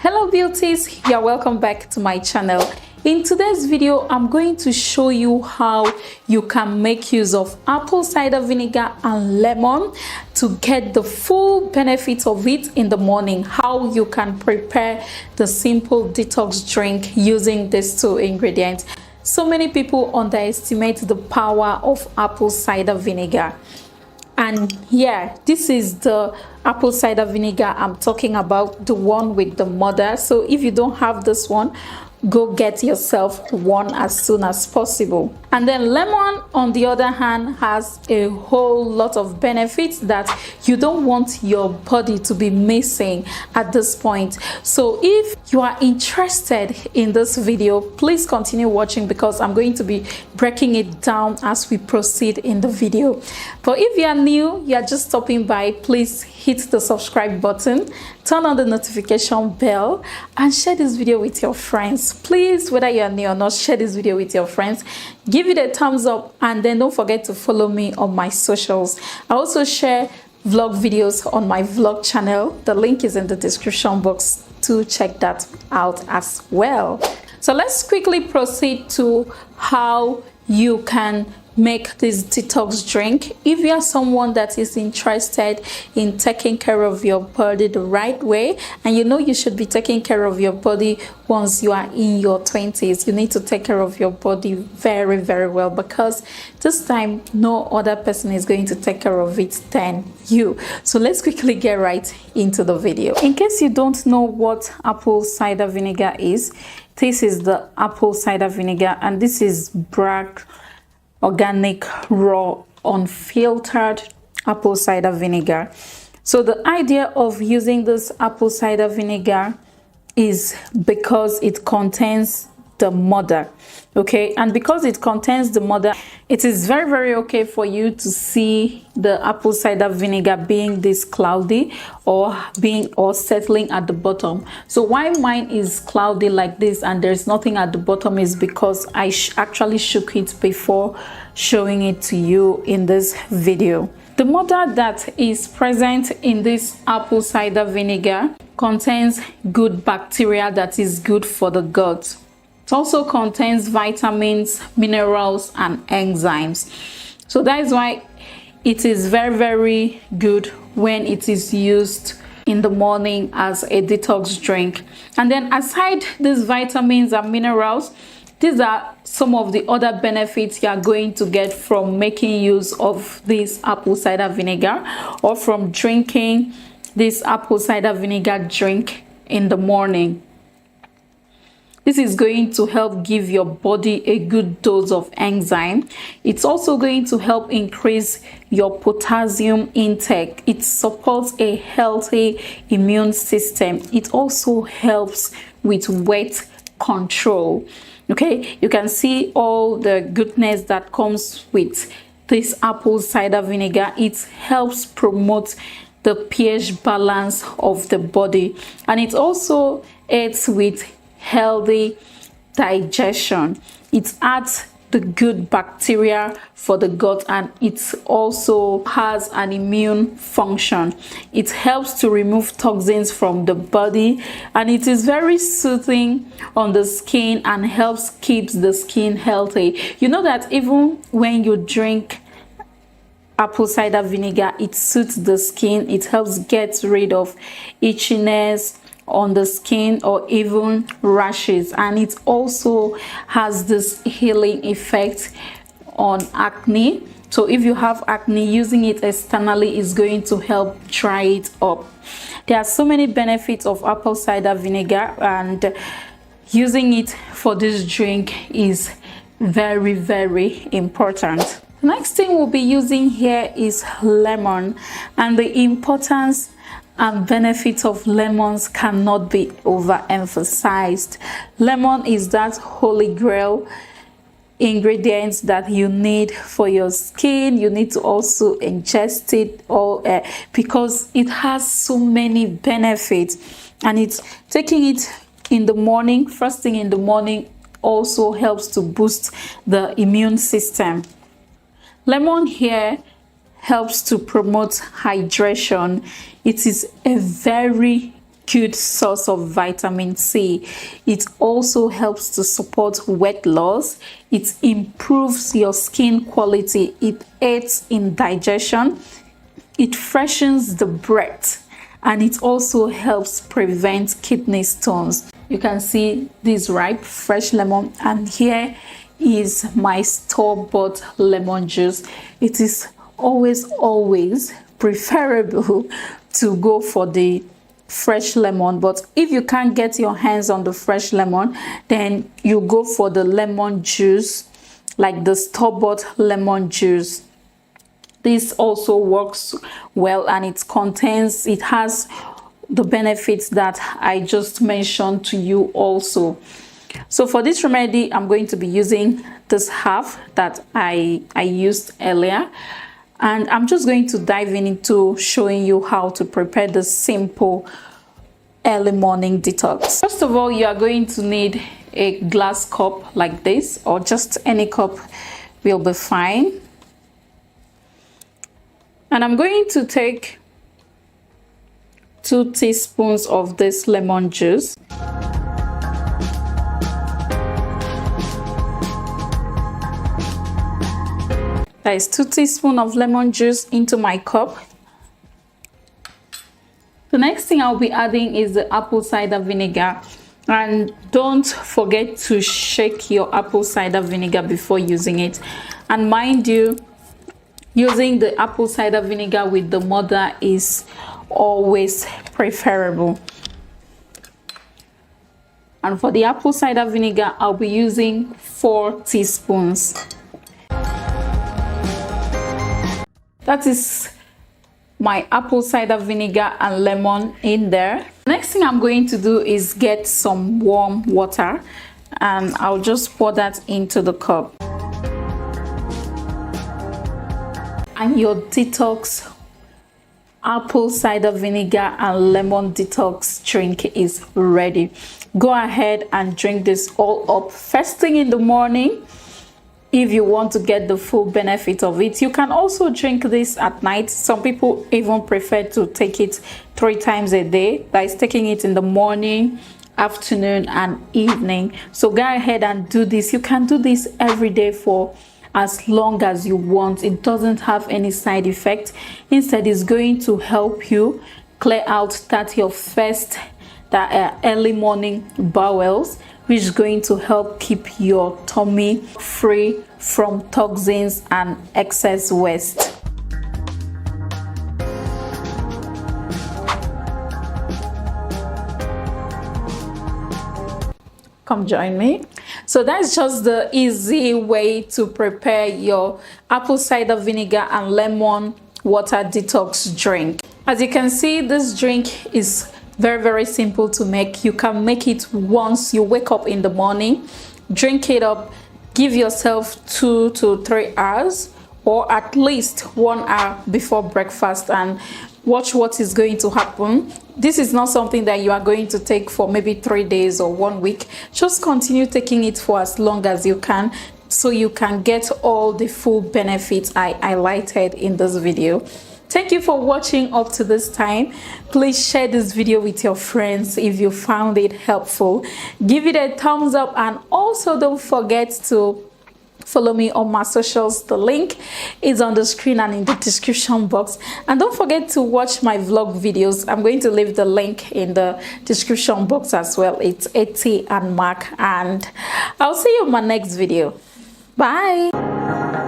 Hello beauties, you're welcome back to my channel. In today's video, I'm going to show you how you can make use of apple cider vinegar and lemon to get the full benefit of it in the morning. How you can prepare the simple detox drink using these two ingredients. So many people underestimate the power of apple cider vinegar. And yeah, this is the apple cider vinegar I'm talking about, the one with the mother. So if you don't have this one, go get yourself one as soon as possible. And then lemon, on the other hand, has a whole lot of benefits that you don't want your body to be missing at this point. So if you are interested in this video, please continue watching because I'm going to be breaking it down as we proceed in the video. But if you are new, you are just stopping by, please hit the subscribe button, turn on the notification bell, and share this video with your friends. Please, whether you are new or not, share this video with your friends, give it a thumbs up, and then don't forget to follow me on my socials. I also share vlog videos on my vlog channel. The link is in the description box to check that out as well. So let's quickly proceed to how you can make this detox drink. If you are someone that is interested in taking care of your body the right way, and you know you should be taking care of your body once you are in your 20s, you need to take care of your body very, very well, because this time no other person is going to take care of it than you. So let's quickly get right into the video. In case you don't know what apple cider vinegar is, this is the apple cider vinegar, and this is black organic, raw, unfiltered apple cider vinegar. So the idea of using this apple cider vinegar is because it contains the mother, okay? And because it contains the mother, it is very, very okay for you to see the apple cider vinegar being this cloudy or settling at the bottom. So why mine is cloudy like this and there's nothing at the bottom is because I actually shook it before showing it to you in this video. The mother that is present in this apple cider vinegar contains good bacteria that is good for the gut. It also contains vitamins, minerals, and enzymes. So that is why it is very, very good when it is used in the morning as a detox drink. And then aside these vitamins and minerals, these are some of the other benefits you are going to get from making use of this apple cider vinegar or from drinking this apple cider vinegar drink in the morning. This is going to help give your body a good dose of enzyme. It's also going to help increase your potassium intake. It supports a healthy immune system. It also helps with weight control. Okay, you can see all the goodness that comes with this apple cider vinegar. It helps promote the pH balance of the body, and it also aids with healthy digestion. It adds the good bacteria for the gut, and it also has an immune function. It helps to remove toxins from the body, and it is very soothing on the skin and helps keep the skin healthy. You know that even when you drink apple cider vinegar, it soothes the skin. It helps get rid of itchiness on the skin or even rashes, and it also has this healing effect on acne. So if you have acne, using it externally is going to help dry it up. There are so many benefits of apple cider vinegar, and using it for this drink is very, very important. The next thing we'll be using here is lemon, and the importance and benefits of lemons cannot be overemphasized. Lemon is that holy grail ingredients that you need for your skin. You need to also ingest it all because it has so many benefits, and it's taking it in the morning, first thing in the morning, also helps to boost the immune system. Lemon here helps to promote hydration. It is a very good source of vitamin C. It also helps to support weight loss. It improves your skin quality. It aids in digestion. It freshens the breath, and it also helps prevent kidney stones. You can see this ripe fresh lemon, and here is my store-bought lemon juice. It is always preferable to go for the fresh lemon, but if you can't get your hands on the fresh lemon, then you go for the lemon juice, like the store-bought lemon juice. This also works well, and it has the benefits that I just mentioned to you also. So for this remedy, I'm going to be using this half that I used earlier, and I'm just going to dive into showing you how to prepare the simple early morning detox. First of all, you are going to need a glass cup like this, or just any cup will be fine. And I'm going to take 2 teaspoons of this lemon juice. That is 2 teaspoons of lemon juice into my cup. The next thing I'll be adding is the apple cider vinegar. And don't forget to shake your apple cider vinegar before using it. And mind you, using the apple cider vinegar with the mother is always preferable. And for the apple cider vinegar, I'll be using 4 teaspoons. That is my apple cider vinegar and lemon in there. Next thing I'm going to do is get some warm water, and I'll just pour that into the cup. And your detox apple cider vinegar and lemon detox drink is ready. Go ahead and drink this all up first thing in the morning if you want to get the full benefit of it. You can also drink this at night. Some people even prefer to take it 3 times a day. That is taking it in the morning, afternoon, and evening. So go ahead and do this. You can do this every day for as long as you want. It doesn't have any side effect. Instead, it's going to help you clear out that early morning bowels, which is going to help keep your tummy free from toxins and excess waste. Come join me. So that's just the easy way to prepare your apple cider vinegar and lemon water detox drink. As you can see, this drink is very simple to make. You can make it once you wake up in the morning, drink it up, give yourself 2 to 3 hours, or at least 1 hour before breakfast, and watch what is going to happen. This is not something that you are going to take for maybe 3 days or 1 week. Just continue taking it for as long as you can, so you can get all the full benefits I highlighted in this video. Thank you for watching up to this time. Please share this video with your friends if you found it helpful. Give it a thumbs up, and also don't forget to follow me on my socials. The link is on the screen and in the description box. And don't forget to watch my vlog videos. I'm going to leave the link in the description box as well. It's Etty and Mark, and I'll see you in my next video. Bye.